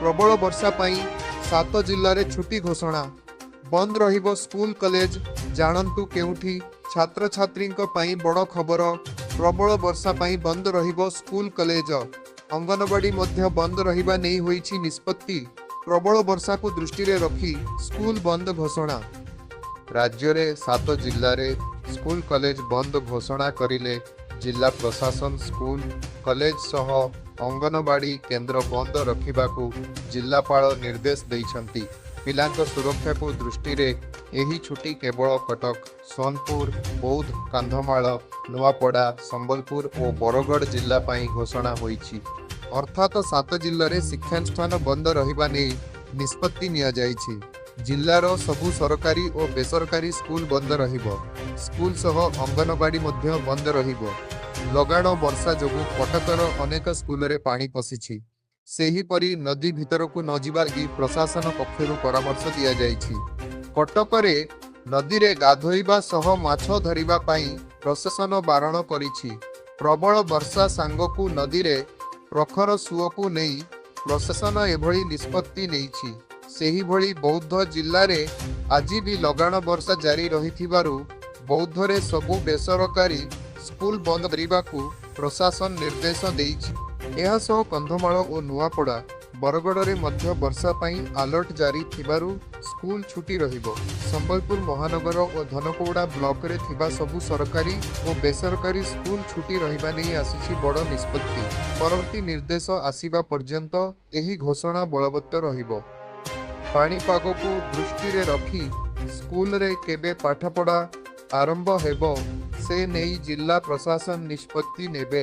प्रबल वर्षा पाई 7 जिल्ला रे छुट्टी घोषणा। बंद रहिबो स्कूल कॉलेज। जानंतु केउठी छात्र छात्री पाई बड़ खबर। प्रबल वर्षा पाई बंद रहिबो स्कूल कॉलेज। अंगनवाड़ी मध्य बंद रहिबा नै होईछि निष्पत्ति। प्रबल वर्षा को दृष्टि रे रखी स्कूल बंद घोषणा। राज्य रे 7 जिल्ला रे स्कूल कॉलेज बंद घोषणा करिले जिला प्रशासन। स्कूल कॉलेज सह अंगनवाड़ी केन्द्र बंद रखिबाकू जिलापाल निर्देश दैछंती। पिलांक सुरक्षा को दृष्टि रे एही छुट्टी केवल कटक, सोनपुर, बौद्ध, कांधमाल, नुआपड़ा, संबलपुर और बरगढ़ जिला पाई घोषणा होईछि। अर्थात 7 जिल्ला रे शिक्षानुष्ठान बंद रहिबा नै निष्पत्ति निया जाईछि। जिल्लार सबु सरकारी और बेसरकारी स्कूल बंद रहिबो। स्कूल सह अंगनवाड़ी मध्य बंद रहिबो। लगाण वर्षा जोगु कटकर अनेक स्कूल रे पानी पसिछि। सेहीपरि नदी भितर को न जिबा कि प्रशासन पक्षरु परामर्श दिया जाईछि। कटक रे नदी रे गाधोइबा सह माछ धरिबा पई प्रशासन बारण करिछि। प्रबल वर्षा सांगकु नदी रे प्रखर सुओकु नेई प्रशासन एभଳି निष्पत्ति नेइछि। सेही भଳି बौद्ध जिल्ला रे आज भी लगाण वर्षा जारी रहिथिबारु बौद्ध रे सबु बेसरकारी स्कूल बंद करिबाकू प्रशासन निर्देश देइछि। एहा सह कंधमाल और नुआपड़ा, बरगढ़ रे मध्य वर्षा पाई अलर्ट जारी थिबारु स्कूल छुट्टी रहिबो। संबलपुर महानगर और धनकौड़ा ब्लॉक रे थिबा सबु सरकारी और बेसरकारी स्कूल छुट्टी रहिबा नै आसीछि बड़ निष्पत्ति। परवर्ती निर्देश आसीबा पर्यंत एही घोषणा बलवत्तर रहिबो। पाणीपाग को दृष्टि रे रखी स्कूल रे केबे पाठपढ़ा आरंभ हेबो से नहीं जिला प्रशासन निष्पत्ति नेबे।